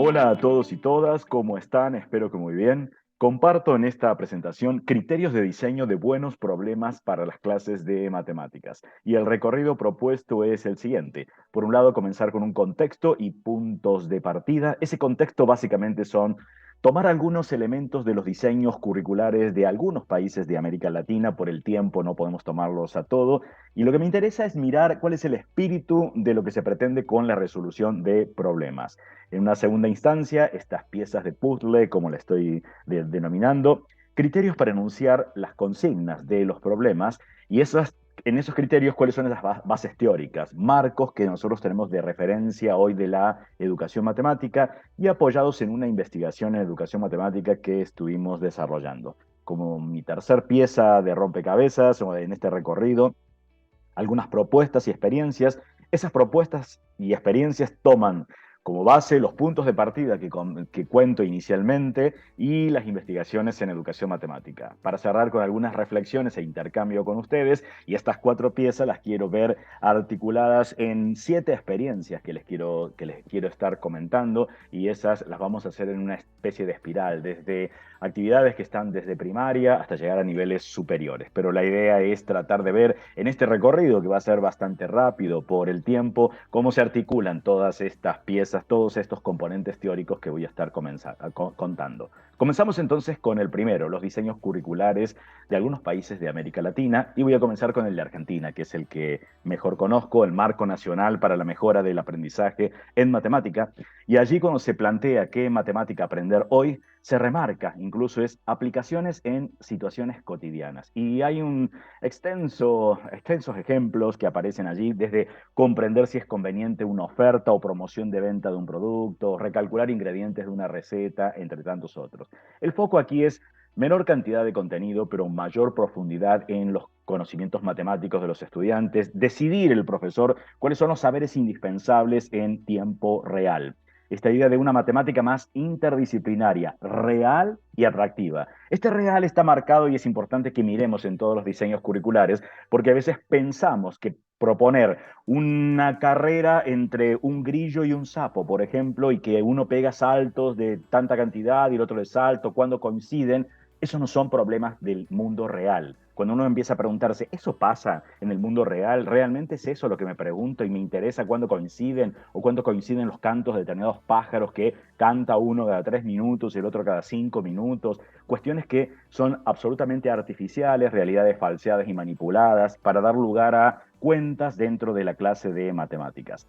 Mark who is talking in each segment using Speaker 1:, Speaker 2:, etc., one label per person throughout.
Speaker 1: Hola a todos y todas, ¿cómo están? Espero que muy bien. Comparto en esta presentación criterios de diseño de buenos problemas para las clases de matemáticas. Y el recorrido propuesto es el siguiente. Por un lado, comenzar con un contexto y puntos de partida. Ese contexto básicamente son tomar algunos elementos de los diseños curriculares de algunos países de América Latina. Por el tiempo no podemos tomarlos a todo. Y lo que me interesa es mirar cuál es el espíritu de lo que se pretende con la resolución de problemas. En una segunda instancia, estas piezas de puzzle, como le estoy denominando, criterios para enunciar las consignas de los problemas y en esos criterios, cuáles son esas bases teóricas, marcos que nosotros tenemos de referencia hoy de la educación matemática y apoyados en una investigación en educación matemática que estuvimos desarrollando. Como mi tercer pieza de rompecabezas o en este recorrido, algunas propuestas y experiencias. Esas propuestas y experiencias toman como base los puntos de partida que cuento inicialmente y las investigaciones en educación matemática. Para cerrar con algunas reflexiones e intercambio con ustedes, y estas cuatro piezas las quiero ver articuladas en 7 experiencias que les quiero estar comentando, y esas las vamos a hacer en una especie de espiral, desde actividades que están desde primaria hasta llegar a niveles superiores. Pero la idea es tratar de ver en este recorrido, que va a ser bastante rápido por el tiempo, cómo se articulan todas estas piezas, todos estos componentes teóricos que voy a estar contando. Comenzamos entonces con el primero, los diseños curriculares de algunos países de América Latina, y voy a comenzar con el de Argentina, que es el que mejor conozco, el Marco Nacional para la Mejora del Aprendizaje en Matemática. Y allí, cuando se plantea qué matemática aprender hoy, se remarca incluso es aplicaciones en situaciones cotidianas. Y hay extensos ejemplos que aparecen allí, desde comprender si es conveniente una oferta o promoción de venta de un producto, recalcular ingredientes de una receta, entre tantos otros. El foco aquí es menor cantidad de contenido, pero mayor profundidad en los conocimientos matemáticos de los estudiantes, decidir el profesor cuáles son los saberes indispensables en tiempo real. Esta idea de una matemática más interdisciplinaria, real y atractiva. Este real está marcado y es importante que miremos en todos los diseños curriculares, porque a veces pensamos que proponer una carrera entre un grillo y un sapo, por ejemplo, y que uno pega saltos de tanta cantidad y el otro de salto, cuando coinciden, eso no son problemas del mundo real. Cuando uno empieza a preguntarse, ¿eso pasa en el mundo real? ¿Realmente es eso lo que me pregunto y me interesa cuándo coinciden o cuándo coinciden los cantos de determinados pájaros que canta uno cada 3 minutos y el otro cada 5 minutos? Cuestiones que son absolutamente artificiales, realidades falseadas y manipuladas para dar lugar a cuentas dentro de la clase de matemáticas.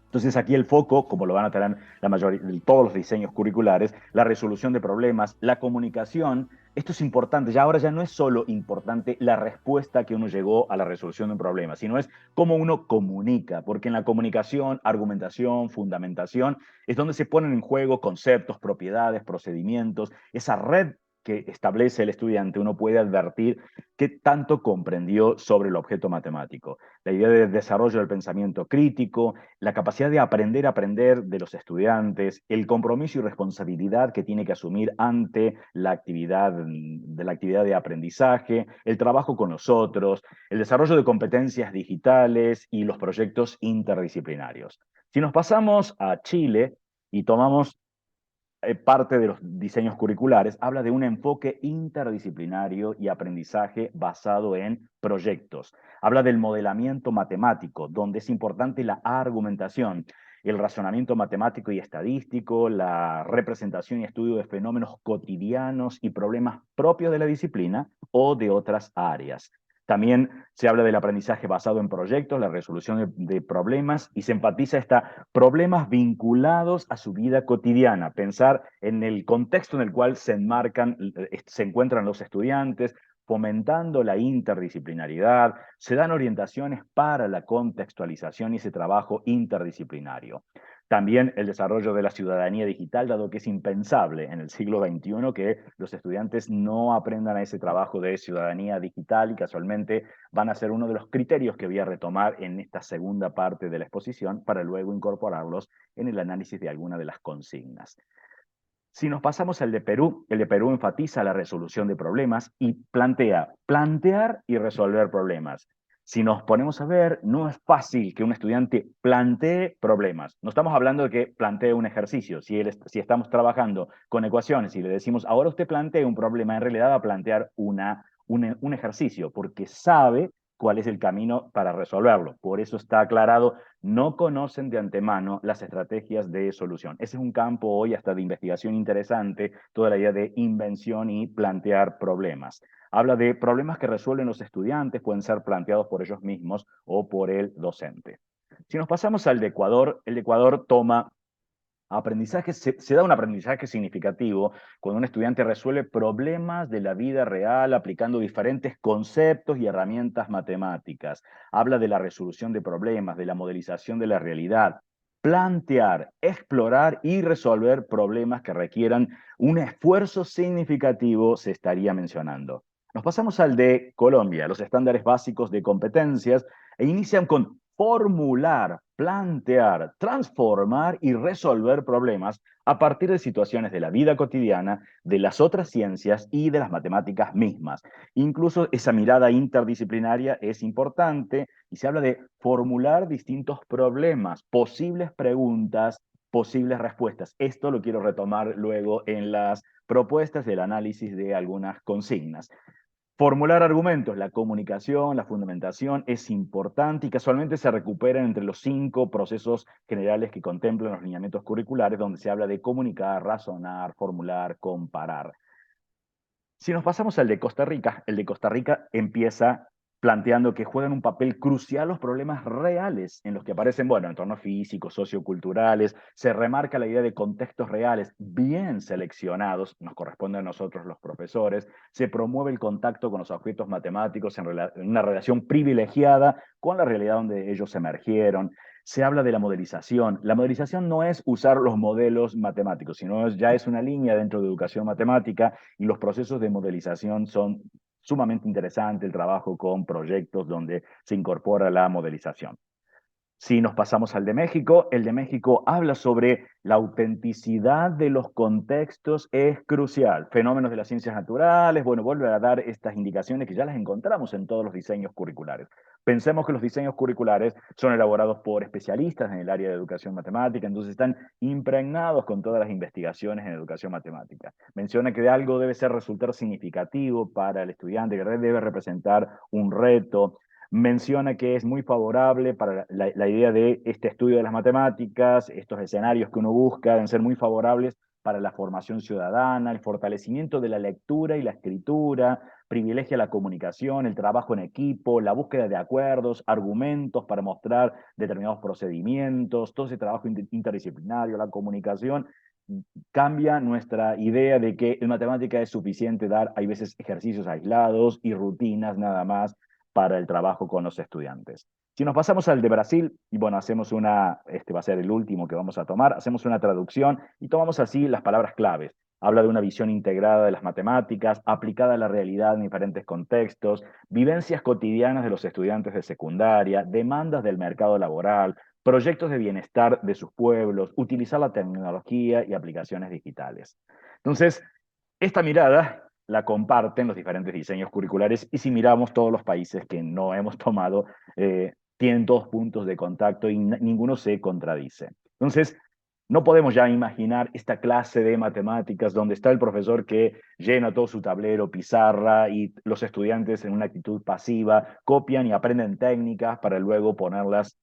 Speaker 1: Entonces aquí el foco, como lo van a tener la mayoría, todos los diseños curriculares, la resolución de problemas, la comunicación. Esto es importante, ya ahora ya no es solo importante la respuesta que uno llegó a la resolución de un problema, sino es cómo uno comunica, porque en la comunicación, argumentación, fundamentación, es donde se ponen en juego conceptos, propiedades, procedimientos, esa red que establece el estudiante. Uno puede advertir qué tanto comprendió sobre el objeto matemático. La idea de desarrollo del pensamiento crítico, la capacidad de aprender a aprender de los estudiantes, el compromiso y responsabilidad que tiene que asumir ante la actividad de aprendizaje, el trabajo con los otros, el desarrollo de competencias digitales y los proyectos interdisciplinarios. Si nos pasamos a Chile y tomamos parte de los diseños curriculares, habla de un enfoque interdisciplinario y aprendizaje basado en proyectos. Habla del modelamiento matemático, donde es importante la argumentación, el razonamiento matemático y estadístico, la representación y estudio de fenómenos cotidianos y problemas propios de la disciplina o de otras áreas. También se habla del aprendizaje basado en proyectos, la resolución de problemas, y se enfatiza problemas vinculados a su vida cotidiana, pensar en el contexto en el cual se encuentran los estudiantes, fomentando la interdisciplinaridad, se dan orientaciones para la contextualización y ese trabajo interdisciplinario. También el desarrollo de la ciudadanía digital, dado que es impensable en el siglo XXI que los estudiantes no aprendan a ese trabajo de ciudadanía digital, y casualmente van a ser uno de los criterios que voy a retomar en esta segunda parte de la exposición para luego incorporarlos en el análisis de alguna de las consignas. Si nos pasamos al de Perú, el de Perú enfatiza la resolución de problemas y plantear y resolver problemas. Si nos ponemos a ver, no es fácil que un estudiante plantee problemas. No estamos hablando de que plantee un ejercicio. Si estamos trabajando con ecuaciones y le decimos, ahora usted plantee un problema, en realidad va a plantear un ejercicio, porque sabe cuál es el camino para resolverlo. Por eso está aclarado, no conocen de antemano las estrategias de solución. Ese es un campo hoy hasta de investigación interesante, toda la idea de invención y plantear problemas. Habla de problemas que resuelven los estudiantes, pueden ser planteados por ellos mismos o por el docente. Si nos pasamos al de Ecuador, el de Ecuador toma aprendizaje, se da un aprendizaje significativo cuando un estudiante resuelve problemas de la vida real aplicando diferentes conceptos y herramientas matemáticas. Habla de la resolución de problemas, de la modelización de la realidad, plantear, explorar y resolver problemas que requieran un esfuerzo significativo, se estaría mencionando. Nos pasamos al de Colombia, los estándares básicos de competencias, e inician con formular, plantear, transformar y resolver problemas a partir de situaciones de la vida cotidiana, de las otras ciencias y de las matemáticas mismas. Incluso esa mirada interdisciplinaria es importante y se habla de formular distintos problemas, posibles preguntas, posibles respuestas. Esto lo quiero retomar luego en las propuestas del análisis de algunas consignas. Formular argumentos, la comunicación, la fundamentación es importante y casualmente se recupera entre los 5 procesos generales que contemplan los lineamientos curriculares, donde se habla de comunicar, razonar, formular, comparar. Si nos pasamos al de Costa Rica, el de Costa Rica empieza planteando que juegan un papel crucial los problemas reales en los que aparecen, bueno, entornos físicos, socioculturales, se remarca la idea de contextos reales bien seleccionados, nos corresponde a nosotros los profesores, se promueve el contacto con los objetos matemáticos en una relación privilegiada con la realidad donde ellos emergieron, se habla de la modelización. La modelización no es usar los modelos matemáticos, sino ya es una línea dentro de educación matemática y los procesos de modelización son sumamente interesantes, el trabajo con proyectos donde se incorpora la modelización. Si nos pasamos al de México, el de México habla sobre la autenticidad de los contextos es crucial. Fenómenos de las ciencias naturales, bueno, vuelve a dar estas indicaciones que ya las encontramos en todos los diseños curriculares. Pensemos que los diseños curriculares son elaborados por especialistas en el área de educación matemática, entonces están impregnados con todas las investigaciones en educación matemática. Menciona que de algo debe ser resultar significativo para el estudiante, que debe representar un reto, menciona que es muy favorable para la idea de este estudio de las matemáticas, estos escenarios que uno busca deben ser muy favorables para la formación ciudadana, el fortalecimiento de la lectura y la escritura, privilegia la comunicación, el trabajo en equipo, la búsqueda de acuerdos, argumentos para mostrar determinados procedimientos, todo ese trabajo interdisciplinario, la comunicación, cambia nuestra idea de que en matemática es suficiente dar, hay veces, ejercicios aislados y rutinas nada más para el trabajo con los estudiantes. Si nos pasamos al de Brasil, y bueno, hacemos este va a ser el último que vamos a tomar, hacemos una traducción y tomamos así las palabras claves. Habla de una visión integrada de las matemáticas, aplicada a la realidad en diferentes contextos, vivencias cotidianas de los estudiantes de secundaria, demandas del mercado laboral, proyectos de bienestar de sus pueblos, utilizar la tecnología y aplicaciones digitales. Entonces, esta mirada la comparten los diferentes diseños curriculares y si miramos todos los países que no hemos tomado, tienen 2 puntos de contacto y ninguno se contradice. Entonces, no podemos ya imaginar esta clase de matemáticas donde está el profesor que llena todo su tablero, pizarra y los estudiantes en una actitud pasiva copian y aprenden técnicas para luego ponerlos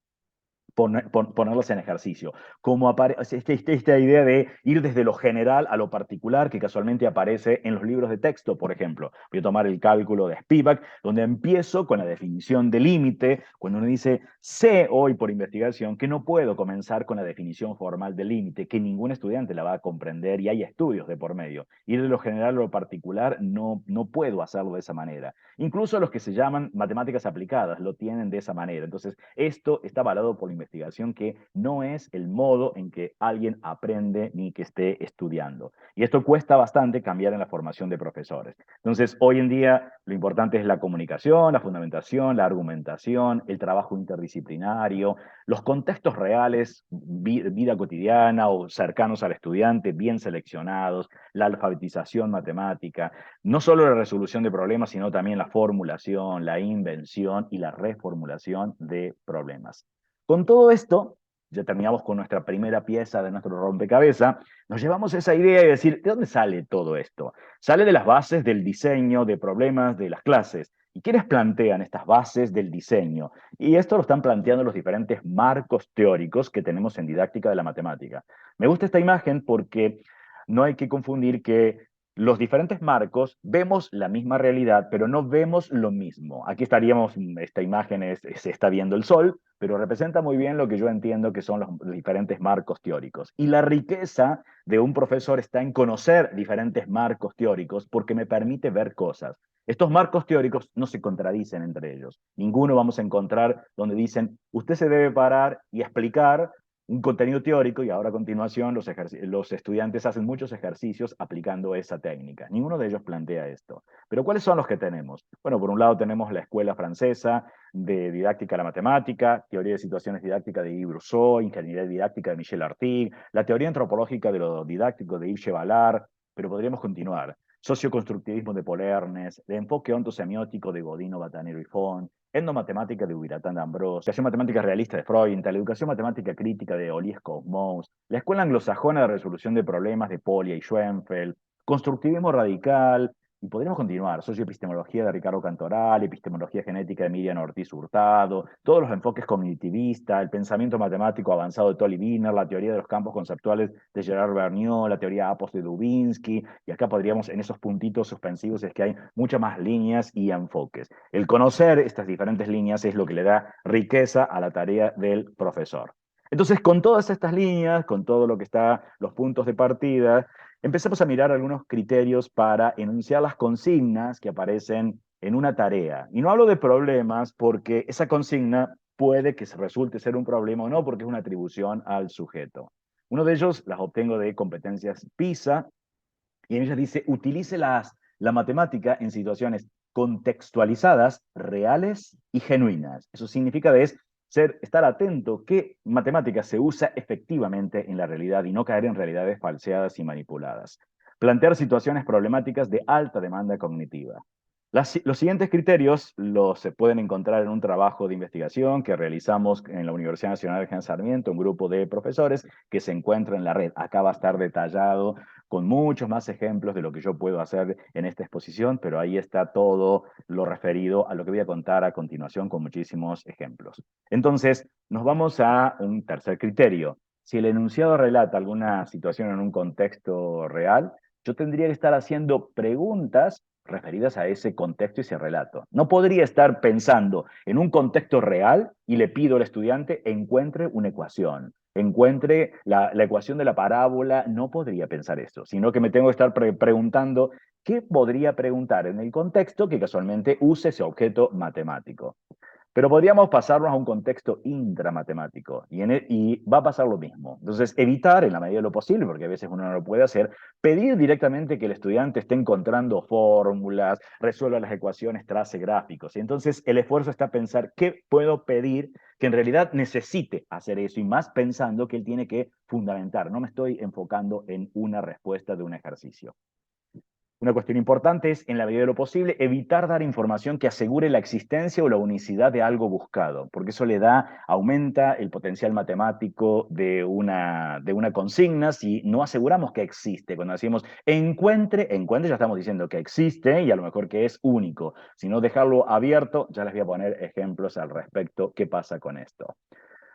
Speaker 1: en ejercicio. Como esta idea de ir desde lo general a lo particular que casualmente aparece en los libros de texto, por ejemplo. Voy a tomar el cálculo de Spivak, donde empiezo con la definición de límite, cuando uno dice, sé hoy por investigación que no puedo comenzar con la definición formal de límite, que ningún estudiante la va a comprender y hay estudios de por medio. Ir de lo general a lo particular no puedo hacerlo de esa manera. Incluso los que se llaman matemáticas aplicadas lo tienen de esa manera. Entonces, esto está avalado por la investigación investigación que no es el modo en que alguien aprende ni que esté estudiando. Y esto cuesta bastante cambiar en la formación de profesores. Entonces, hoy en día lo importante es la comunicación, la fundamentación, la argumentación, el trabajo interdisciplinario, los contextos reales, vida cotidiana o cercanos al estudiante, bien seleccionados, la alfabetización matemática, no solo la resolución de problemas, sino también la formulación, la invención y la reformulación de problemas. Con todo esto, ya terminamos con nuestra primera pieza de nuestro rompecabezas, nos llevamos esa idea y decir, ¿de dónde sale todo esto? Sale de las bases del diseño de problemas de las clases. ¿Y quiénes plantean estas bases del diseño? Y esto lo están planteando los diferentes marcos teóricos que tenemos en didáctica de la matemática. Me gusta esta imagen porque no hay que confundir que los diferentes marcos vemos la misma realidad, pero no vemos lo mismo. Aquí estaríamos, esta imagen se está viendo el sol, pero representa muy bien lo que yo entiendo que son los diferentes marcos teóricos. Y la riqueza de un profesor está en conocer diferentes marcos teóricos porque me permite ver cosas. Estos marcos teóricos no se contradicen entre ellos. Ninguno vamos a encontrar donde dicen, usted se debe parar y explicar un contenido teórico y ahora a continuación los estudiantes hacen muchos ejercicios aplicando esa técnica. Ninguno de ellos plantea esto. Pero ¿cuáles son los que tenemos? Bueno, por un lado tenemos la escuela francesa de didáctica de la matemática, teoría de situaciones didácticas de Yves Rousseau, ingeniería didáctica de Michel Artigue, la teoría antropológica de lo didáctico de Yves Chevalard, pero podríamos continuar. Socioconstructivismo de Paul Ernest, el enfoque ontosemiótico de Godino, Batanero y Font, endomatemática de Ubiratan de Ambrós, educación matemática realista de Freudenthal, la educación matemática crítica de Olies Cosmos, la escuela anglosajona de resolución de problemas de Polya y Schoenfeld, constructivismo radical, y podríamos continuar, socioepistemología de Ricardo Cantoral, epistemología genética de Miriam Ortiz Hurtado, todos los enfoques cognitivistas, el pensamiento matemático avanzado de Tolly Wiener, la teoría de los campos conceptuales de Gerard Vergniaud, la teoría Apos de Dubinsky, y acá podríamos, en esos puntitos suspensivos, es que hay muchas más líneas y enfoques. El conocer estas diferentes líneas es lo que le da riqueza a la tarea del profesor. Entonces, con todas estas líneas, con todo lo que está, los puntos de partida, empecemos a mirar algunos criterios para enunciar las consignas que aparecen en una tarea. Y no hablo de problemas porque esa consigna puede que resulte ser un problema o no, porque es una atribución al sujeto. Uno de ellos las obtengo de competencias PISA, y en ellas dice, utilice la matemática en situaciones contextualizadas, reales y genuinas. Eso significa estar atento qué matemática se usa efectivamente en la realidad y no caer en realidades falseadas y manipuladas. Plantear situaciones problemáticas de alta demanda cognitiva. Los siguientes criterios se pueden encontrar en un trabajo de investigación que realizamos en la Universidad Nacional de General Sarmiento, un grupo de profesores que se encuentra en la red. Acá va a estar detallado con muchos más ejemplos de lo que yo puedo hacer en esta exposición, pero ahí está todo lo referido a lo que voy a contar a continuación con muchísimos ejemplos. Entonces, nos vamos a un tercer criterio. Si el enunciado relata alguna situación en un contexto real, yo tendría que estar haciendo preguntas referidas a ese contexto y ese relato. No podría estar pensando en un contexto real y le pido al estudiante encuentre una ecuación, encuentre la ecuación de la parábola, no podría pensar eso, sino que me tengo que estar preguntando qué podría preguntar en el contexto que casualmente use ese objeto matemático. Pero podríamos pasarnos a un contexto intramatemático y va a pasar lo mismo. Entonces, evitar en la medida de lo posible, porque a veces uno no lo puede hacer, pedir directamente que el estudiante esté encontrando fórmulas, resuelva las ecuaciones, trace gráficos. Y entonces el esfuerzo está pensar qué puedo pedir que en realidad necesite hacer eso y más pensando que él tiene que fundamentar. No me estoy enfocando en una respuesta de un ejercicio. Una cuestión importante es, en la medida de lo posible, evitar dar información que asegure la existencia o la unicidad de algo buscado, porque eso aumenta el potencial matemático de una consigna si no aseguramos que existe. Cuando decimos encuentre, ya estamos diciendo que existe y a lo mejor que es único. Si no dejarlo abierto, ya les voy a poner ejemplos al respecto. ¿Qué pasa con esto?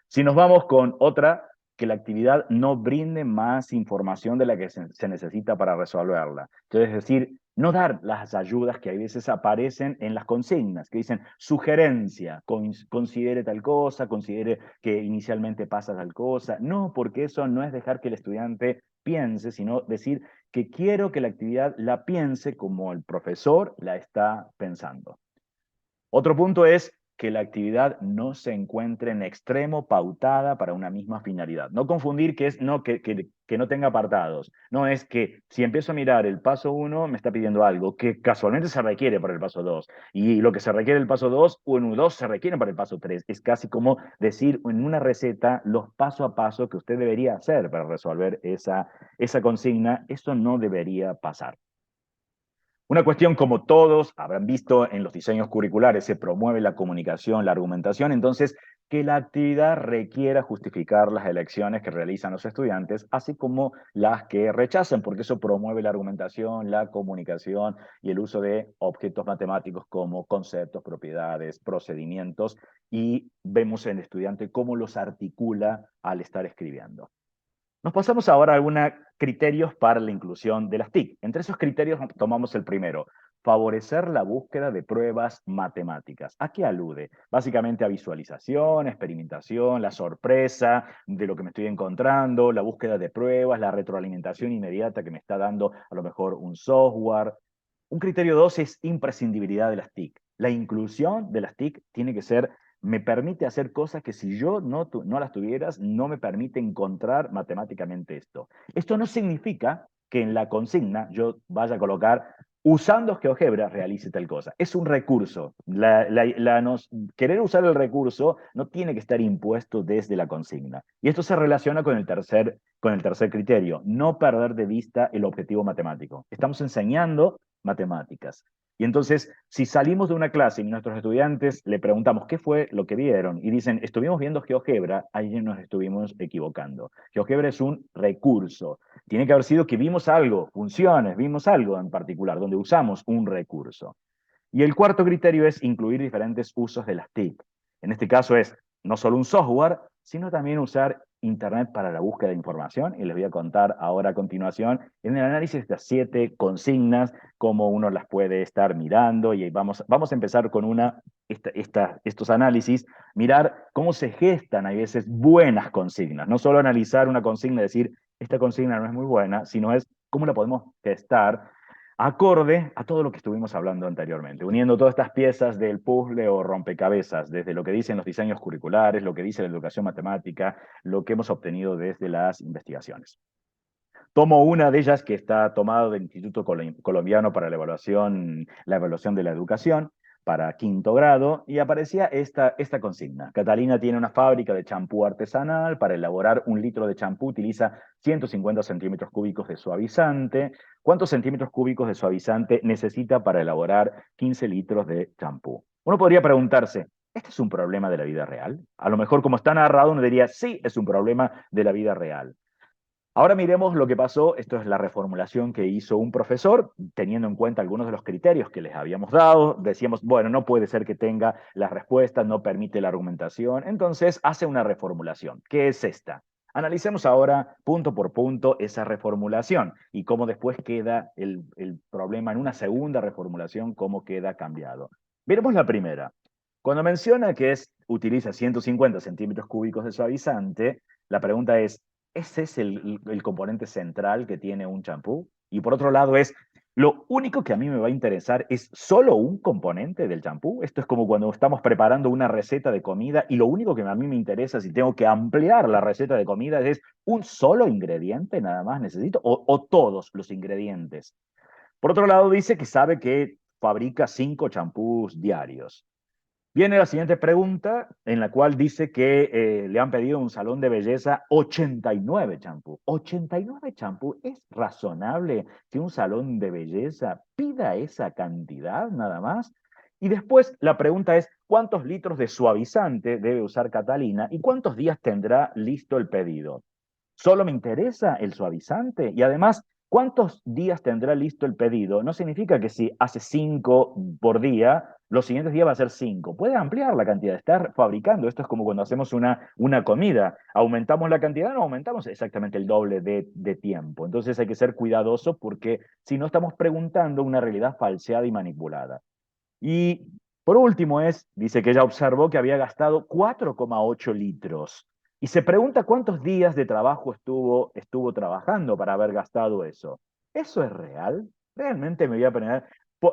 Speaker 1: Si nos vamos con otra, que la actividad no brinde más información de la que se necesita para resolverla. Entonces, es decir, no dar las ayudas que a veces aparecen en las consignas, que dicen sugerencia, considere tal cosa, considere que inicialmente pasa tal cosa. No, porque eso no es dejar que el estudiante piense, sino decir que quiero que la actividad la piense como el profesor la está pensando. Otro punto es que la actividad no se encuentre en extremo pautada para una misma finalidad. No confundir que es que no tenga apartados. No es que si empiezo a mirar el paso 1 me está pidiendo algo que casualmente se requiere para el paso 2. Y lo que se requiere el paso 2 o en U2 se requiere para el paso 3. Es casi como decir en una receta los paso a paso que usted debería hacer para resolver esa consigna. Eso no debería pasar. Una cuestión, como todos habrán visto en los diseños curriculares, se promueve la comunicación, la argumentación, entonces que la actividad requiera justificar las elecciones que realizan los estudiantes, así como las que rechazan, porque eso promueve la argumentación, la comunicación y el uso de objetos matemáticos como conceptos, propiedades, procedimientos, y vemos en el estudiante cómo los articula al estar escribiendo. Nos pasamos ahora a algunos criterios para la inclusión de las TIC. Entre esos criterios tomamos el primero, favorecer la búsqueda de pruebas matemáticas. ¿A qué alude? Básicamente a visualización, experimentación, la sorpresa de lo que me estoy encontrando, la búsqueda de pruebas, la retroalimentación inmediata que me está dando a lo mejor un software. Un criterio 2 es imprescindibilidad de las TIC. La inclusión de las TIC tiene que ser, me permite hacer cosas que si yo no las tuvieras, no me permite encontrar matemáticamente esto. Esto no significa que en la consigna yo vaya a colocar, usando GeoGebra, realice tal cosa. Es un recurso. Querer usar el recurso no tiene que estar impuesto desde la consigna. Y esto se relaciona con el tercer criterio, no perder de vista el objetivo matemático. Estamos enseñando matemáticas. Y entonces, si salimos de una clase y nuestros estudiantes le preguntamos qué fue lo que vieron y dicen, estuvimos viendo GeoGebra, ahí nos estuvimos equivocando. GeoGebra es un recurso. Tiene que haber sido que vimos algo, funciones, vimos algo en particular, donde usamos un recurso. Y el cuarto criterio es incluir diferentes usos de las TIC. En este caso es no solo un software, sino también usar Internet para la búsqueda de información. Y les voy a contar ahora a continuación en el análisis de estas 7 consignas, cómo uno las puede estar mirando. Y vamos a empezar con estos análisis, mirar cómo se gestan a veces buenas consignas. No solo analizar una consigna y decir, esta consigna no es muy buena, sino es cómo la podemos gestar acorde a todo lo que estuvimos hablando anteriormente, uniendo todas estas piezas del puzzle o rompecabezas, desde lo que dicen los diseños curriculares, lo que dice la educación matemática, lo que hemos obtenido desde las investigaciones. Tomo una de ellas que está tomada del Instituto Colombiano para la evaluación de la educación, para quinto grado, y aparecía esta consigna. Catalina tiene una fábrica de champú artesanal. Para elaborar 1 litro de champú utiliza 150 centímetros cúbicos de suavizante. ¿Cuántos centímetros cúbicos de suavizante necesita para elaborar 15 litros de champú? Uno podría preguntarse, ¿este es un problema de la vida real? A lo mejor, como está narrado, uno diría, sí, es un problema de la vida real. Ahora miremos lo que pasó. Esto es la reformulación que hizo un profesor, teniendo en cuenta algunos de los criterios que les habíamos dado. Decíamos, bueno, no puede ser que tenga las respuestas, no permite la argumentación. Entonces hace una reformulación. ¿Qué es esta? Analicemos ahora punto por punto esa reformulación y cómo después queda el problema en una segunda reformulación, cómo queda cambiado. Miremos la primera. Cuando menciona que utiliza 150 centímetros cúbicos de suavizante, la pregunta es, ¿ese es el componente central que tiene un champú? Y por otro lado ¿lo único que a mí me va a interesar es solo un componente del champú? Esto es como cuando estamos preparando una receta de comida y lo único que a mí me interesa si tengo que ampliar la receta de comida es un solo ingrediente nada más necesito o todos los ingredientes. Por otro lado dice que sabe que fabrica 5 champús diarios. Viene la siguiente pregunta, en la cual dice que le han pedido un salón de belleza 89 champú. 89 champú, ¿es razonable que un salón de belleza pida esa cantidad nada más? Y después la pregunta es, ¿cuántos litros de suavizante debe usar Catalina y cuántos días tendrá listo el pedido? Solo me interesa el suavizante y además, ¿cuántos días tendrá listo el pedido? No significa que si hace 5 por día, los siguientes días va a ser 5. Puede ampliar la cantidad, estar fabricando. Esto es como cuando hacemos una comida. Aumentamos la cantidad, no aumentamos exactamente el doble de tiempo. Entonces hay que ser cuidadoso porque si no estamos preguntando una realidad falseada y manipulada. Y por último dice que ella observó que había gastado 4,8 litros. Y se pregunta cuántos días de trabajo estuvo trabajando para haber gastado eso. ¿Eso es real? ¿Realmente me voy a poner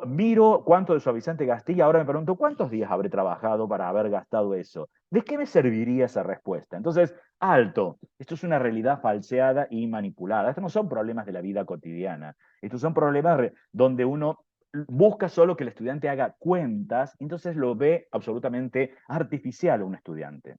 Speaker 1: Miro cuánto de suavizante gasté y ahora me pregunto cuántos días habré trabajado para haber gastado eso. ¿De qué me serviría esa respuesta? Entonces, alto, esto es una realidad falseada y manipulada. Estos no son problemas de la vida cotidiana. Estos son problemas donde uno busca solo que el estudiante haga cuentas, entonces lo ve absolutamente artificial a un estudiante.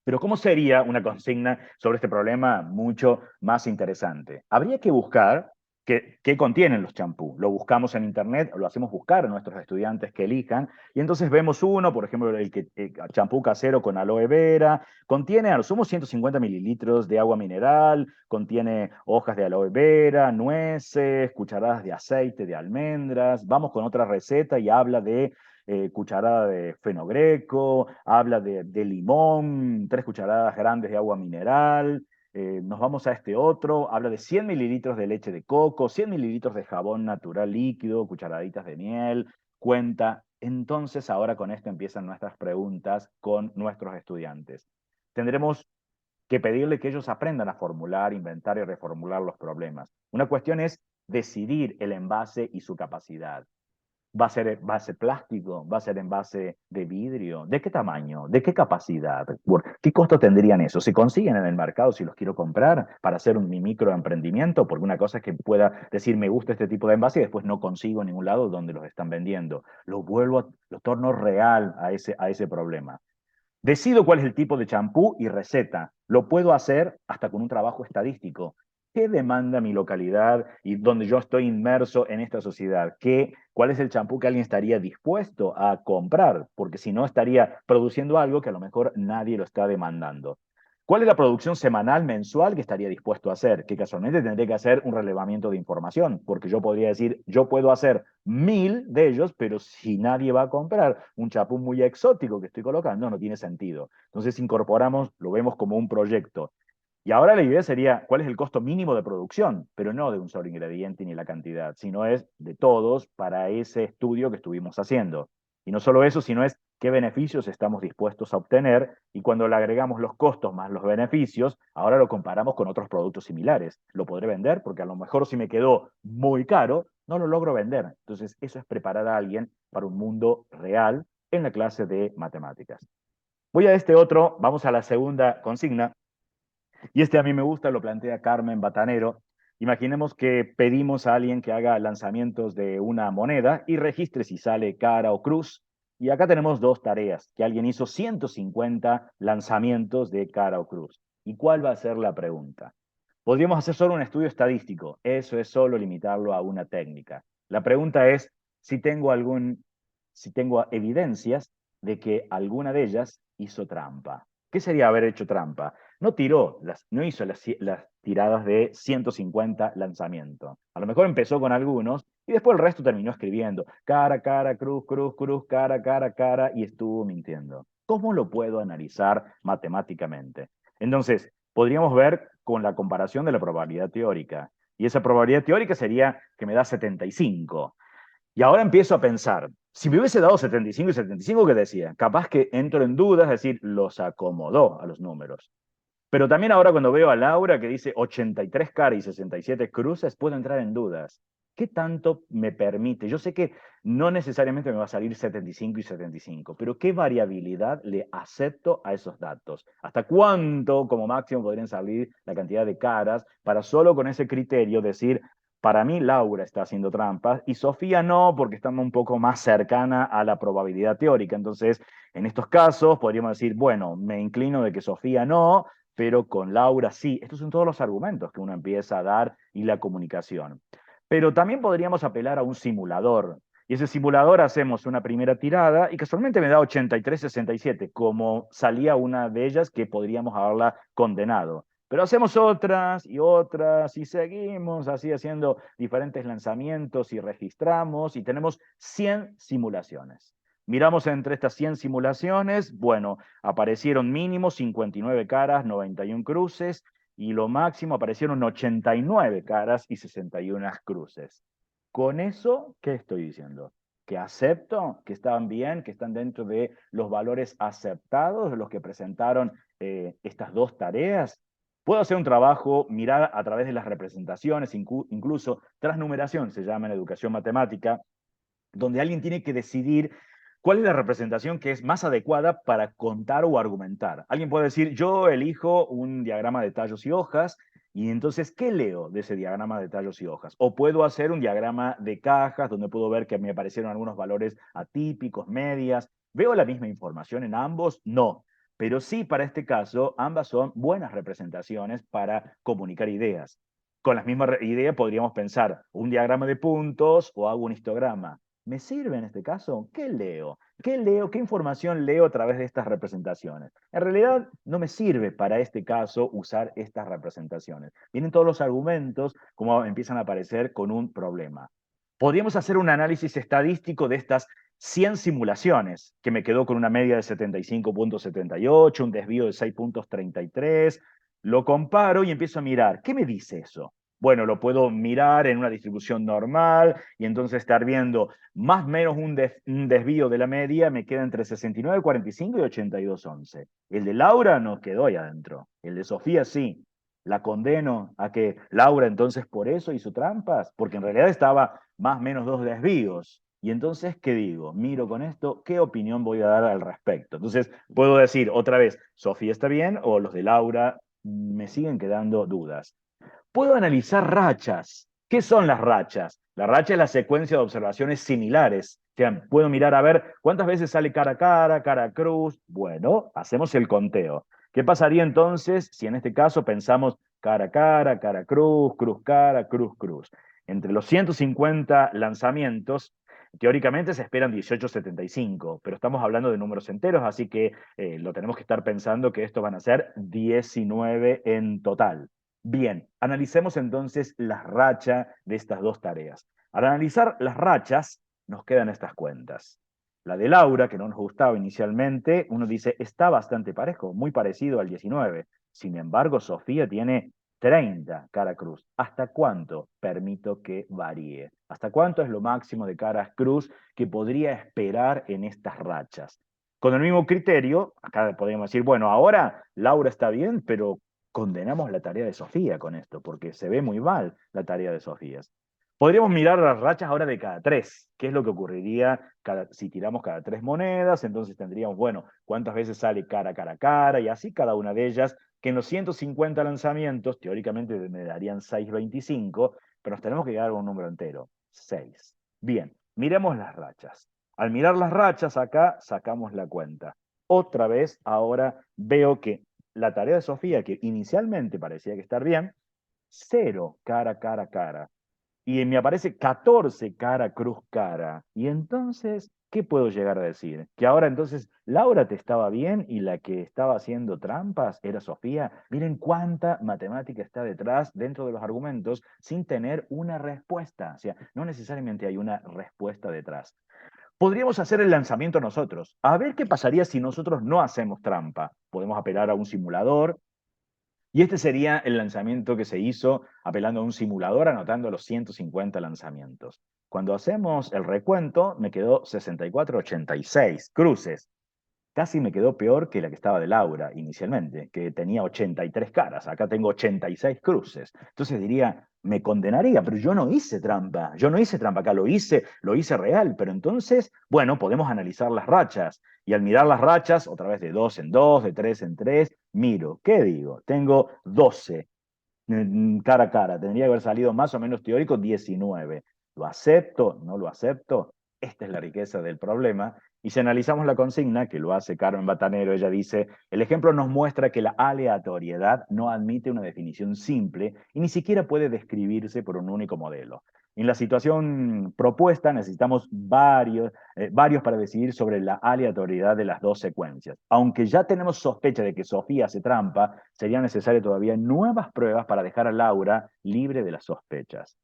Speaker 1: Pero ¿cómo sería una consigna sobre este problema mucho más interesante? Habría que buscar qué contienen los champús. Lo buscamos en internet, lo hacemos buscar a nuestros estudiantes que elijan, y entonces vemos uno, por ejemplo, el champú casero con aloe vera, contiene a lo sumo 150 mililitros de agua mineral, contiene hojas de aloe vera, nueces, cucharadas de aceite de almendras. Vamos con otra receta y habla de cucharada de fenogreco, habla de limón, 3 cucharadas grandes de agua mineral. Nos vamos a este otro, habla de 100 mililitros de leche de coco, 100 mililitros de jabón natural líquido, cucharaditas de miel, cuenta. Entonces ahora con esto empiezan nuestras preguntas con nuestros estudiantes. Tendremos que pedirle que ellos aprendan a formular, inventar y reformular los problemas. Una cuestión es decidir el envase y su capacidad. ¿Va a ser envase plástico? ¿Va a ser envase de vidrio? ¿De qué tamaño? ¿De qué capacidad? ¿Qué costo tendrían eso? ¿Se consiguen en el mercado si los quiero comprar para hacer mi microemprendimiento? Porque una cosa es que pueda decir me gusta este tipo de envase y después no consigo en ningún lado donde los están vendiendo. Lo torno real a ese problema. Decido cuál es el tipo de champú y receta. Lo puedo hacer hasta con un trabajo estadístico. ¿Qué demanda mi localidad y donde yo estoy inmerso en esta sociedad? ¿Cuál es el champú que alguien estaría dispuesto a comprar? Porque si no, estaría produciendo algo que a lo mejor nadie lo está demandando. ¿Cuál es la producción semanal, mensual que estaría dispuesto a hacer? Que casualmente tendría que hacer un relevamiento de información, porque yo podría decir, yo puedo hacer 1000 de ellos, pero si nadie va a comprar un chapú muy exótico que estoy colocando, no tiene sentido. Entonces incorporamos, lo vemos como un proyecto. Y ahora la idea sería, ¿cuál es el costo mínimo de producción? Pero no de un solo ingrediente ni la cantidad, sino es de todos para ese estudio que estuvimos haciendo. Y no solo eso, sino es qué beneficios estamos dispuestos a obtener y cuando le agregamos los costos más los beneficios, ahora lo comparamos con otros productos similares. ¿Lo podré vender? Porque a lo mejor si me quedó muy caro, no lo logro vender. Entonces, eso es preparar a alguien para un mundo real en la clase de matemáticas. Voy a este otro, vamos a la segunda consigna, y este a mí me gusta, lo plantea Carmen Batanero. Imaginemos que pedimos a alguien que haga lanzamientos de una moneda y registre si sale cara o cruz. Y acá tenemos dos tareas, que alguien hizo 150 lanzamientos de cara o cruz. ¿Y cuál va a ser la pregunta? Podríamos hacer solo un estudio estadístico, eso es solo limitarlo a una técnica. La pregunta es si si tengo evidencias de que alguna de ellas hizo trampa. ¿Qué sería haber hecho trampa? No hizo las tiradas de 150 lanzamientos. A lo mejor empezó con algunos y después el resto terminó escribiendo cara, cara, cruz, cruz, cruz, cara, cara, cara y estuvo mintiendo. ¿Cómo lo puedo analizar matemáticamente? Entonces, podríamos ver con la comparación de la probabilidad teórica. Y esa probabilidad teórica sería que me da 75. Y ahora empiezo a pensar, si me hubiese dado 75 y 75, ¿qué decía? Capaz que entro en dudas, es decir, los acomodó a los números. Pero también ahora cuando veo a Laura que dice 83 caras y 67 cruces, puedo entrar en dudas. ¿Qué tanto me permite? Yo sé que no necesariamente me va a salir 75 y 75, pero ¿qué variabilidad le acepto a esos datos? ¿Hasta cuánto como máximo podrían salir la cantidad de caras para solo con ese criterio decir, para mí Laura está haciendo trampas y Sofía no, porque estamos un poco más cercana a la probabilidad teórica? Entonces, en estos casos podríamos decir, bueno, me inclino de que Sofía no, pero con Laura sí. Estos son todos los argumentos que uno empieza a dar y la comunicación. Pero también podríamos apelar a un simulador. Y ese simulador hacemos una primera tirada y casualmente me da 83-67, como salía una de ellas que podríamos haberla condenado. Pero hacemos otras y seguimos así haciendo diferentes lanzamientos y registramos y tenemos 100 simulaciones. Miramos entre estas 100 simulaciones, bueno, aparecieron mínimo 59 caras, 91 cruces, y lo máximo aparecieron 89 caras y 61 cruces. Con eso, ¿qué estoy diciendo? Que acepto, que están bien, que están dentro de los valores aceptados de los que presentaron estas dos tareas. Puedo hacer un trabajo, mirar a través de las representaciones, incluso transnumeración, se llama en educación matemática, donde alguien tiene que decidir cuál es la representación que es más adecuada para contar o argumentar. Alguien puede decir, yo elijo un diagrama de tallos y hojas, y entonces, ¿qué leo de ese diagrama de tallos y hojas? O puedo hacer un diagrama de cajas, donde puedo ver que me aparecieron algunos valores atípicos, medias. ¿Veo la misma información en ambos? No. Pero sí, para este caso, ambas son buenas representaciones para comunicar ideas. Con la misma idea podríamos pensar un diagrama de puntos o hago un histograma. ¿Me sirve en este caso? ¿Qué leo? ¿Qué leo? ¿Qué información leo a través de estas representaciones? En realidad no me sirve para este caso usar estas representaciones. Vienen todos los argumentos como empiezan a aparecer con un problema. Podríamos hacer un análisis estadístico de estas 100 simulaciones, que me quedó con una media de 75.78, un desvío de 6.33. Lo comparo y empiezo a mirar. ¿Qué me dice eso? Bueno, lo puedo mirar en una distribución normal y entonces estar viendo más o menos un desvío de la media me queda entre 69,45 y 82,11. El de Laura no quedó ahí adentro. El de Sofía sí. La condeno a que Laura entonces por eso hizo trampas, porque en realidad estaba más o menos dos desvíos. Y entonces, ¿qué digo? Miro con esto, ¿qué opinión voy a dar al respecto? Entonces, puedo decir otra vez, Sofía está bien o los de Laura me siguen quedando dudas. Puedo analizar rachas. ¿Qué son las rachas? La racha es la secuencia de observaciones similares. O sea, puedo mirar a ver cuántas veces sale cara a cara cruz. Bueno, hacemos el conteo. ¿Qué pasaría entonces si en este caso pensamos cara cruz, cruz cara, cruz, cruz? Entre los 150 lanzamientos, teóricamente se esperan 18,75, pero estamos hablando de números enteros, así que lo tenemos que estar pensando que estos van a ser 19 en total. Bien, analicemos entonces la racha de estas dos tareas. Al analizar las rachas, nos quedan estas cuentas. La de Laura, que no nos gustaba inicialmente, uno dice, está bastante parejo, muy parecido al 19. Sin embargo, Sofía tiene 30 cara cruz. ¿Hasta cuánto permito que varíe? ¿Hasta cuánto es lo máximo de caras cruz que podría esperar en estas rachas? Con el mismo criterio, acá podríamos decir, bueno, ahora Laura está bien, pero condenamos la tarea de Sofía con esto, porque se ve muy mal la tarea de Sofía. Podríamos mirar las rachas ahora de cada tres. ¿Qué es lo que ocurriría si tiramos cada tres monedas? Entonces tendríamos, bueno, cuántas veces sale cara, y así cada una de ellas, que en los 150 lanzamientos, teóricamente me darían 6,25, pero nos tenemos que llegar a un número entero, 6. Bien, miremos las rachas. Al mirar las rachas acá, sacamos la cuenta. Otra vez, ahora veo que la tarea de Sofía, que inicialmente parecía que estar bien, 0 cara. Y me aparece 14 cara, cruz, cara. Y entonces, ¿qué puedo llegar a decir? Que ahora entonces Laura te estaba bien y la que estaba haciendo trampas era Sofía. Miren cuánta matemática está detrás dentro de los argumentos sin tener una respuesta. O sea, no necesariamente hay una respuesta detrás. Podríamos hacer el lanzamiento nosotros. A ver qué pasaría si nosotros no hacemos trampa. Podemos apelar a un simulador, y este sería el lanzamiento que se hizo apelando a un simulador, anotando los 150 lanzamientos. Cuando hacemos el recuento, me quedó 64,86 cruces. Casi me quedó peor que la que estaba de Laura inicialmente, que tenía 83 caras. Acá tengo 86 cruces. Entonces diría, me condenaría, pero yo no hice trampa. Yo no hice trampa acá, lo hice real. Pero entonces, bueno, podemos analizar las rachas. Y al mirar las rachas, otra vez de 2 en 2, de 3 en 3, miro, ¿qué digo? Tengo 12 cara a cara. Tendría que haber salido más o menos teórico 19. ¿Lo acepto? ¿No lo acepto? Esta es la riqueza del problema. Y si analizamos la consigna, que lo hace Carmen Batanero, ella dice, el ejemplo nos muestra que la aleatoriedad no admite una definición simple y ni siquiera puede describirse por un único modelo. En la situación propuesta necesitamos varios para decidir sobre la aleatoriedad de las dos secuencias. Aunque ya tenemos sospecha de que Sofía hace trampa, sería necesario todavía nuevas pruebas para dejar a Laura libre de las sospechas.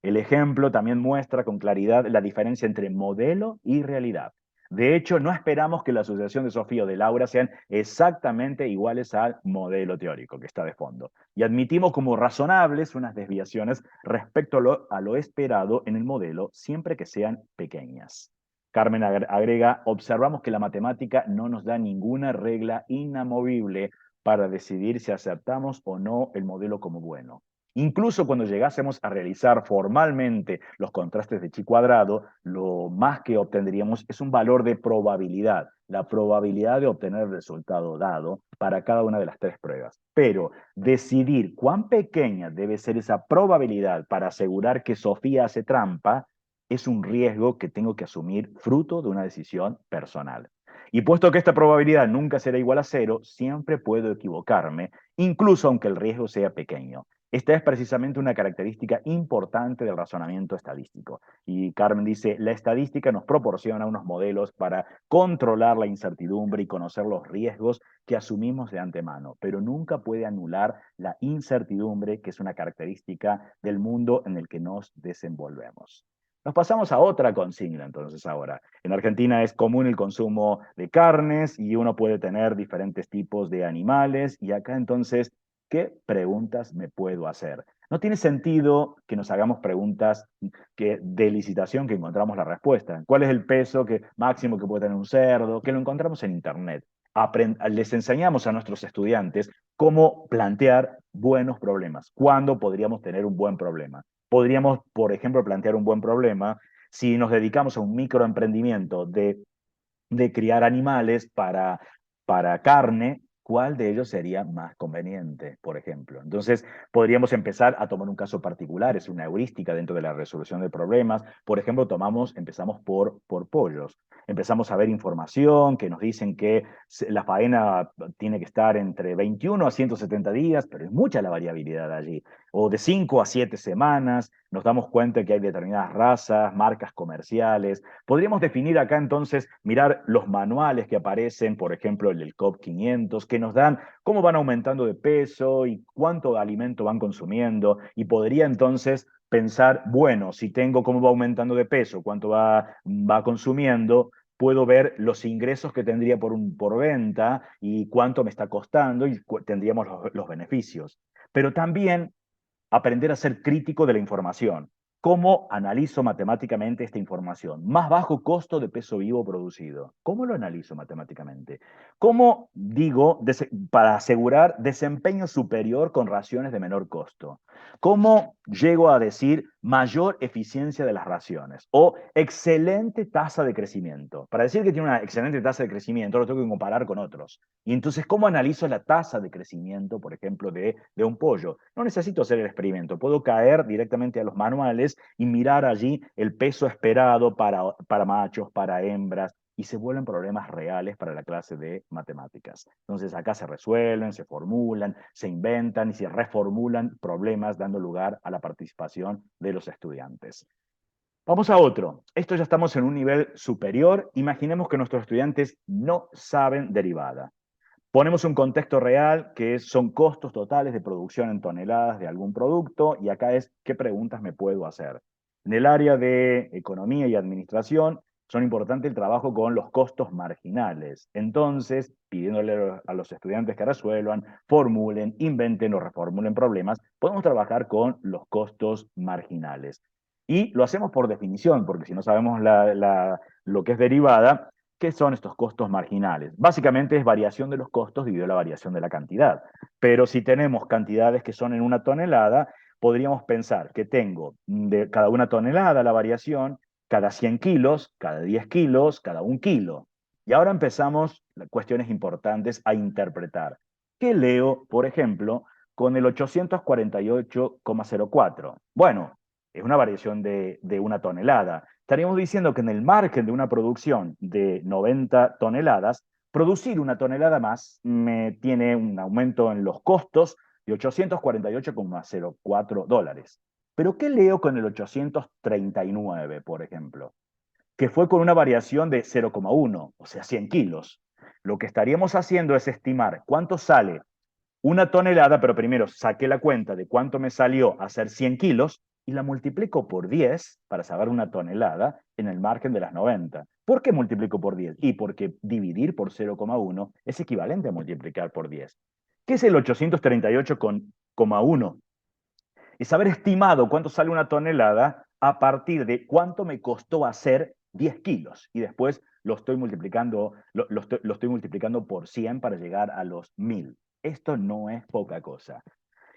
Speaker 1: El ejemplo también muestra con claridad la diferencia entre modelo y realidad. De hecho, no esperamos que la asociación de Sofía o de Laura sean exactamente iguales al modelo teórico que está de fondo. Y admitimos como razonables unas desviaciones respecto a lo esperado en el modelo, siempre que sean pequeñas. Carmen agrega, observamos que la matemática no nos da ninguna regla inamovible para decidir si aceptamos o no el modelo como bueno. Incluso cuando llegásemos a realizar formalmente los contrastes de chi cuadrado, lo más que obtendríamos es un valor de probabilidad, la probabilidad de obtener el resultado dado para cada una de las tres pruebas. Pero decidir cuán pequeña debe ser esa probabilidad para asegurar que Sofía hace trampa es un riesgo que tengo que asumir fruto de una decisión personal. Y puesto que esta probabilidad nunca será igual a cero, siempre puedo equivocarme, incluso aunque el riesgo sea pequeño. Esta es precisamente una característica importante del razonamiento estadístico. Y Carmen dice, la estadística nos proporciona unos modelos para controlar la incertidumbre y conocer los riesgos que asumimos de antemano, pero nunca puede anular la incertidumbre, que es una característica del mundo en el que nos desenvolvemos. Nos pasamos a otra consigna entonces ahora. En Argentina es común el consumo de carnes y uno puede tener diferentes tipos de animales y acá entonces, ¿qué preguntas me puedo hacer? No tiene sentido que nos hagamos preguntas de licitación que encontramos la respuesta. ¿Cuál es el peso máximo que puede tener un cerdo? Que lo encontramos en Internet. Les enseñamos a nuestros estudiantes cómo plantear buenos problemas, cuándo podríamos tener un buen problema. Podríamos, por ejemplo, plantear un buen problema si nos dedicamos a un microemprendimiento de criar animales para carne, ¿cuál de ellos sería más conveniente, por ejemplo? Entonces, podríamos empezar a tomar un caso particular, es una heurística dentro de la resolución de problemas. Por ejemplo, empezamos por pollos. Empezamos a ver información que nos dicen que la faena tiene que estar entre 21 a 170 días, pero es mucha la variabilidad allí. O de 5 a 7 semanas, nos damos cuenta que hay determinadas razas, marcas comerciales. Podríamos definir acá entonces, mirar los manuales que aparecen, por ejemplo, el del COP 500, que nos dan cómo van aumentando de peso y cuánto alimento van consumiendo. Y podría entonces pensar, bueno, si tengo cómo va aumentando de peso, cuánto va consumiendo, puedo ver los ingresos que tendría por venta y cuánto me está costando y tendríamos los beneficios. Pero también aprender a ser crítico de la información. ¿Cómo analizo matemáticamente esta información? Más bajo costo de peso vivo producido. ¿Cómo lo analizo matemáticamente? ¿Cómo digo para asegurar desempeño superior con raciones de menor costo? ¿Cómo llego a decir mayor eficiencia de las raciones? O excelente tasa de crecimiento. Para decir que tiene una excelente tasa de crecimiento, lo tengo que comparar con otros. Y entonces, ¿cómo analizo la tasa de crecimiento, por ejemplo, de un pollo? No necesito hacer el experimento, puedo caer directamente a los manuales y mirar allí el peso esperado para machos, para hembras, y se vuelven problemas reales para la clase de matemáticas. Entonces acá se resuelven, se formulan, se inventan y se reformulan problemas dando lugar a la participación de los estudiantes. Vamos a otro. Esto ya estamos en un nivel superior. Imaginemos que nuestros estudiantes no saben derivada. Ponemos un contexto real son costos totales de producción en toneladas de algún producto y acá es qué preguntas me puedo hacer. En el área de economía y administración son importantes el trabajo con los costos marginales. Entonces, pidiéndole a los estudiantes que resuelvan, formulen, inventen o reformulen problemas, podemos trabajar con los costos marginales. Y lo hacemos por definición, porque si no sabemos lo que es derivada, ¿qué son estos costos marginales? Básicamente es variación de los costos dividido la variación de la cantidad. Pero si tenemos cantidades que son en una tonelada, podríamos pensar que tengo de cada una tonelada la variación, cada 100 kilos, cada 10 kilos, cada 1 kilo. Y ahora empezamos cuestiones importantes a interpretar. ¿Qué leo, por ejemplo, con el 848,04? Bueno, es una variación de una tonelada. Estaríamos diciendo que en el margen de una producción de 90 toneladas, producir una tonelada más me tiene un aumento en los costos de 848,04 dólares. Pero ¿qué leo con el 839, por ejemplo? Que fue con una variación de 0,1, o sea, 100 kilos. Lo que estaríamos haciendo es estimar cuánto sale una tonelada, pero primero saqué la cuenta de cuánto me salió hacer 100 kilos y la multiplico por 10 para saber una tonelada en el margen de las 90. ¿Por qué multiplico por 10? Y porque dividir por 0,1 es equivalente a multiplicar por 10. ¿Qué es el 838,1? Es haber estimado cuánto sale una tonelada a partir de cuánto me costó hacer 10 kilos. Y después lo estoy multiplicando por 100 para llegar a los 1000. Esto no es poca cosa.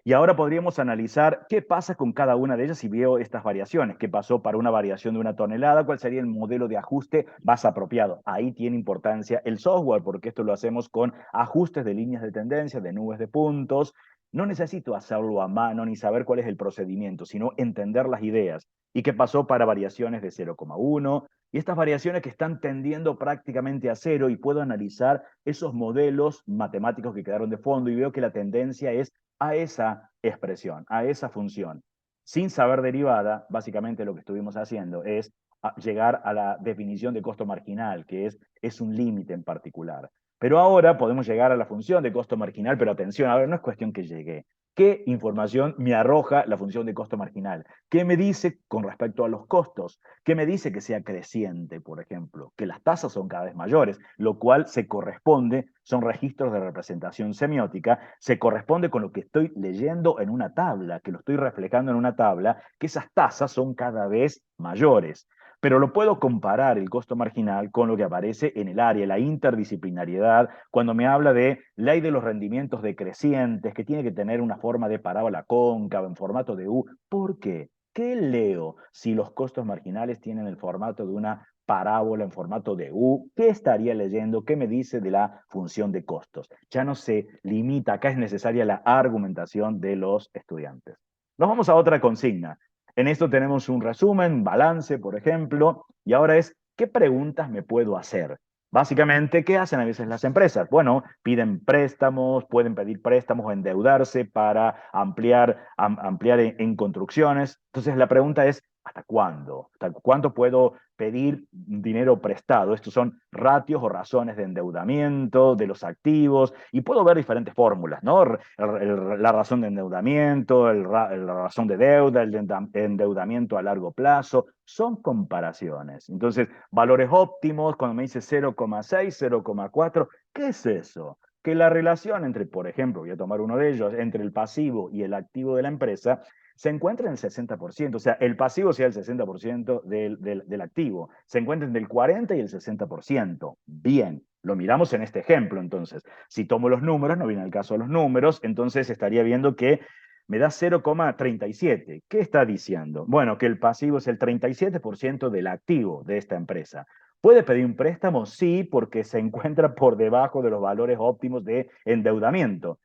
Speaker 1: Y ahora podríamos analizar qué pasa con cada una de ellas si veo estas variaciones. ¿Qué pasó para una variación de 1 tonelada? ¿Cuál sería el modelo de ajuste más apropiado? Ahí tiene importancia el software, porque esto lo hacemos con ajustes de líneas de tendencia, de nubes de puntos. No necesito hacerlo a mano ni saber cuál es el procedimiento, sino entender las ideas. ¿Y qué pasó para variaciones de 0,1? Y estas variaciones que están tendiendo prácticamente a cero, y puedo analizar esos modelos matemáticos que quedaron de fondo y veo que la tendencia es a esa expresión, a esa función. Sin saber derivada, básicamente lo que estuvimos haciendo es llegar a la definición de costo marginal, que es un límite en particular. Pero ahora podemos llegar a la función de costo marginal, pero atención, a ver, no es cuestión que llegue. ¿Qué información me arroja la función de costo marginal? ¿Qué me dice con respecto a los costos? ¿Qué me dice que sea creciente, por ejemplo? Que las tasas son cada vez mayores, lo cual se corresponde, son registros de representación semiótica, se corresponde con lo que estoy leyendo en una tabla, que lo estoy reflejando en una tabla, que esas tasas son cada vez mayores. Pero lo puedo comparar el costo marginal con lo que aparece en el área, la interdisciplinariedad, cuando me habla de ley de los rendimientos decrecientes, que tiene que tener una forma de parábola cóncava en formato de U. ¿Por qué? ¿Qué leo si los costos marginales tienen el formato de una parábola en formato de U? ¿Qué estaría leyendo? ¿Qué me dice de la función de costos? Ya no se limita, acá es necesaria la argumentación de los estudiantes. Nos vamos a otra consigna. En esto tenemos un resumen, balance, por ejemplo, y ahora es, ¿qué preguntas me puedo hacer? Básicamente, ¿qué hacen a veces las empresas? Bueno, piden préstamos, pueden pedir préstamos o endeudarse para ampliar en construcciones. Entonces, la pregunta es, ¿hasta cuándo? ¿Hasta cuánto puedo pedir dinero prestado? Estos son ratios o razones de endeudamiento de los activos y puedo ver diferentes fórmulas, ¿no? La razón de endeudamiento, la razón de deuda, el endeudamiento a largo plazo, son comparaciones. Entonces, valores óptimos, cuando me dice 0,6, 0,4, ¿qué es eso? Que la relación entre, por ejemplo, voy a tomar uno de ellos, entre el pasivo y el activo de la empresa, se encuentra en el 60%, o sea, el pasivo sea el 60% del activo, se encuentra entre el 40 y el 60%. Bien, lo miramos en este ejemplo, entonces. Si tomo los números, no viene al caso de los números, entonces estaría viendo que me da 0,37. ¿Qué está diciendo? Bueno, que el pasivo es el 37% del activo de esta empresa. ¿Puede pedir un préstamo? Sí, porque se encuentra por debajo de los valores óptimos de endeudamiento.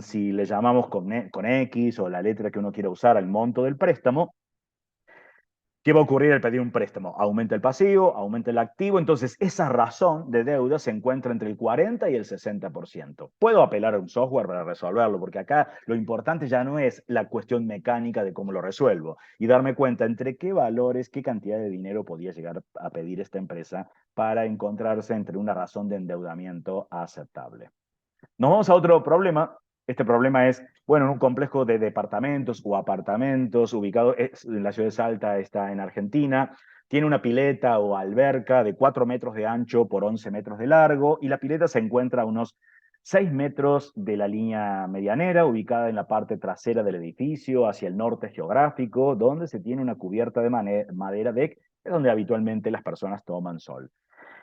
Speaker 1: Si le llamamos con X o la letra que uno quiera usar al monto del préstamo, ¿qué va a ocurrir al pedir un préstamo? Aumenta el pasivo, aumenta el activo, entonces esa razón de deuda se encuentra entre el 40 y el 60%. Puedo apelar a un software para resolverlo, porque acá lo importante ya no es la cuestión mecánica de cómo lo resuelvo y darme cuenta entre qué valores, qué cantidad de dinero podía llegar a pedir esta empresa para encontrarse entre una razón de endeudamiento aceptable. Nos vamos a otro problema. Este problema es, bueno, en un complejo de departamentos o apartamentos ubicado en la ciudad de Salta, está en Argentina. Tiene una pileta o alberca de 4 metros de ancho por 11 metros de largo y la pileta se encuentra a unos 6 metros de la línea medianera, ubicada en la parte trasera del edificio, hacia el norte geográfico, donde se tiene una cubierta de madera deck, donde habitualmente las personas toman sol.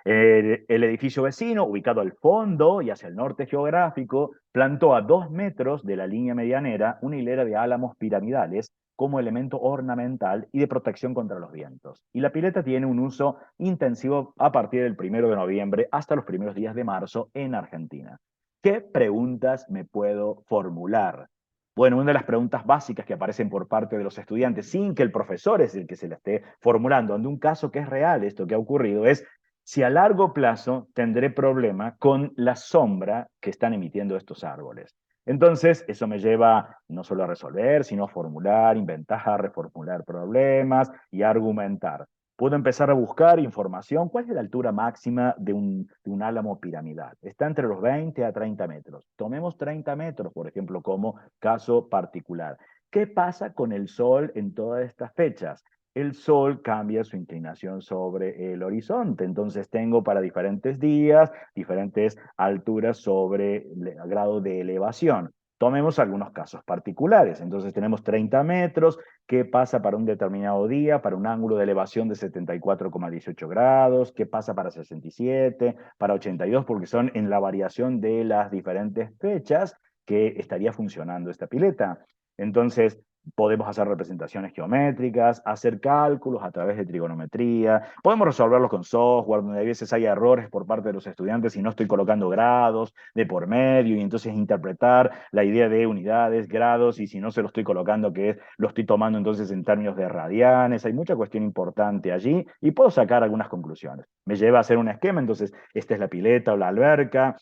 Speaker 1: El edificio vecino, ubicado al fondo y hacia el norte geográfico, plantó a 2 metros de la línea medianera una hilera de álamos piramidales como elemento ornamental y de protección contra los vientos. Y la pileta tiene un uso intensivo a partir del 1 de noviembre hasta los primeros días de marzo en Argentina. ¿Qué preguntas me puedo formular? Bueno, una de las preguntas básicas que aparecen por parte de los estudiantes, sin que el profesor es el que se la esté formulando, ante un caso que es real, esto que ha ocurrido, es si a largo plazo tendré problema con la sombra que están emitiendo estos árboles. Entonces, eso me lleva no solo a resolver, sino a formular, inventar, reformular problemas y argumentar. Puedo empezar a buscar información. ¿Cuál es la altura máxima de un álamo piramidal? Está entre los 20 a 30 metros. Tomemos 30 metros, por ejemplo, como caso particular. ¿Qué pasa con el Sol en todas estas fechas? El Sol cambia su inclinación sobre el horizonte. Entonces tengo para diferentes días, diferentes alturas sobre el grado de elevación. Tomemos algunos casos particulares. Entonces tenemos 30 metros. ¿Qué pasa para un determinado día? Para un ángulo de elevación de 74,18 grados. ¿Qué pasa para 67? Para 82, porque son en la variación de las diferentes fechas que estaría funcionando esta pileta. Entonces, podemos hacer representaciones geométricas, hacer cálculos a través de trigonometría, podemos resolverlos con software, donde a veces hay errores por parte de los estudiantes y no estoy colocando grados de por medio, y entonces interpretar la idea de unidades, grados, y si no se lo estoy colocando, que es, lo estoy tomando entonces en términos de radianes, hay mucha cuestión importante allí, y puedo sacar algunas conclusiones. Me lleva a hacer un esquema, entonces, esta es la pileta o la alberca,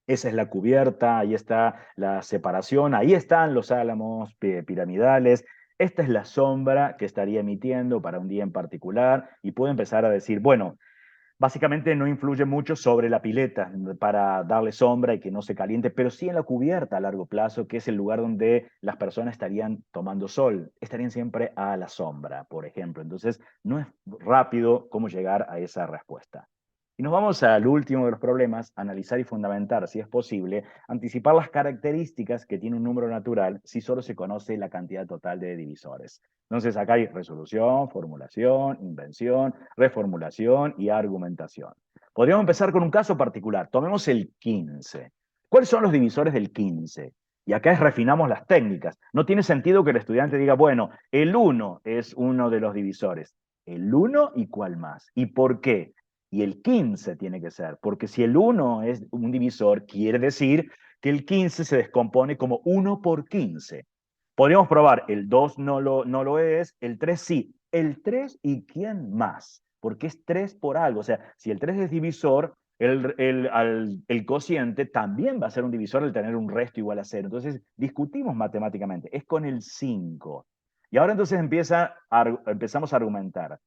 Speaker 1: esa es la cubierta, ahí está la separación, ahí están los álamos piramidales, esta es la sombra que estaría emitiendo para un día en particular, y puedo empezar a decir, bueno, básicamente no influye mucho sobre la pileta para darle sombra y que no se caliente, pero sí en la cubierta a largo plazo, que es el lugar donde las personas estarían tomando sol, estarían siempre a la sombra, por ejemplo. Entonces, no es rápido cómo llegar a esa respuesta. Y nos vamos al último de los problemas, analizar y fundamentar, si es posible, anticipar las características que tiene un número natural si solo se conoce la cantidad total de divisores. Entonces acá hay resolución, formulación, invención, reformulación y argumentación. Podríamos empezar con un caso particular. Tomemos el 15. ¿Cuáles son los divisores del 15? Y acá refinamos las técnicas. No tiene sentido que el estudiante diga, bueno, el 1 es uno de los divisores. ¿El 1 y cuál más? ¿Y por qué? Y el 15 tiene que ser, porque si el 1 es un divisor, quiere decir que el 15 se descompone como 1 por 15. Podríamos probar, el 2 no lo es, el 3 sí. El 3 y quién más, porque es 3 por algo. O sea, si el 3 es divisor, el cociente también va a ser un divisor al tener un resto igual a 0. Entonces, discutimos matemáticamente. Es con el 5. Y ahora entonces empezamos a argumentar.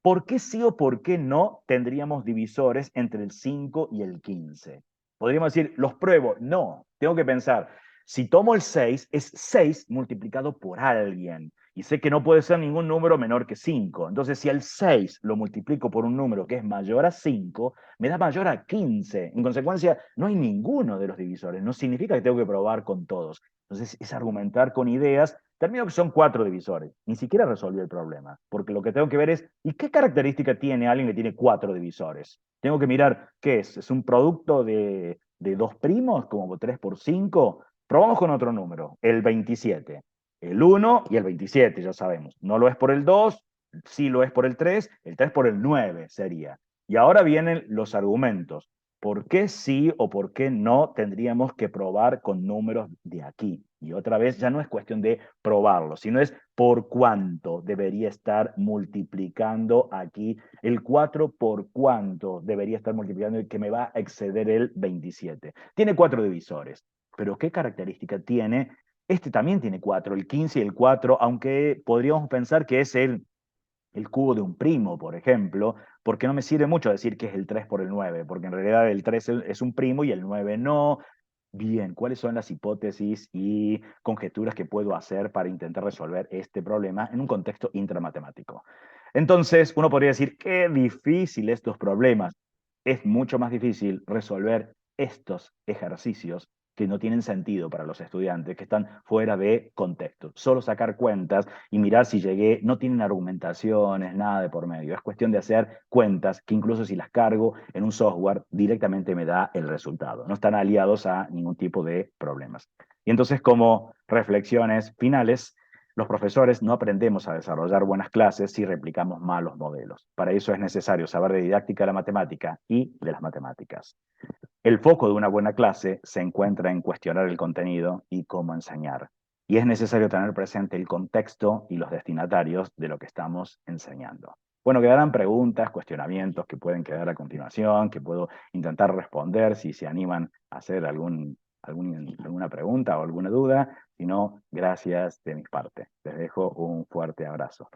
Speaker 1: ¿Por qué sí o por qué no tendríamos divisores entre el 5 y el 15? Podríamos decir, ¿los pruebo? No, tengo que pensar, si tomo el 6, es 6 multiplicado por alguien. Y sé que no puede ser ningún número menor que 5. Entonces, si el 6 lo multiplico por un número que es mayor a 5, me da mayor a 15. En consecuencia, no hay ninguno de los divisores. No significa que tengo que probar con todos. Entonces, es argumentar con ideas. Termino que son 4 divisores. Ni siquiera resolví el problema, porque lo que tengo que ver es, ¿y qué característica tiene alguien que tiene 4 divisores? Tengo que mirar, ¿qué es? ¿Es un producto de dos primos, como 3 por 5? Probamos con otro número, el 27. El 1 y el 27, ya sabemos. No lo es por el 2, sí lo es por el 3 por el 9 sería. Y ahora vienen los argumentos. ¿Por qué sí o por qué no tendríamos que probar con números de aquí? Y otra vez ya no es cuestión de probarlo, sino es por cuánto debería estar multiplicando aquí. El 4 por cuánto debería estar multiplicando y que me va a exceder el 27. Tiene 4 divisores, pero ¿qué característica tiene? Este también tiene 4, el 15 y el 4, aunque podríamos pensar que es el cubo de un primo, por ejemplo, porque no me sirve mucho decir que es el 3 por el 9, porque en realidad el 3 es un primo y el 9 no. Bien, ¿cuáles son las hipótesis y conjeturas que puedo hacer para intentar resolver este problema en un contexto intramatemático? Entonces, uno podría decir, qué difícil estos problemas. Es mucho más difícil resolver estos ejercicios que no tienen sentido para los estudiantes, que están fuera de contexto. Solo sacar cuentas y mirar si llegué, no tienen argumentaciones, nada de por medio. Es cuestión de hacer cuentas que incluso si las cargo en un software, directamente me da el resultado. No están aliados a ningún tipo de problemas. Y entonces, como reflexiones finales, los profesores no aprendemos a desarrollar buenas clases si replicamos malos modelos. Para eso es necesario saber de didáctica de la matemática y de las matemáticas. El foco de una buena clase se encuentra en cuestionar el contenido y cómo enseñar. Y es necesario tener presente el contexto y los destinatarios de lo que estamos enseñando. Bueno, quedarán preguntas, cuestionamientos que pueden quedar a continuación, que puedo intentar responder si se animan a hacer alguna pregunta o alguna duda. Si no, gracias de mi parte. Les dejo un fuerte abrazo.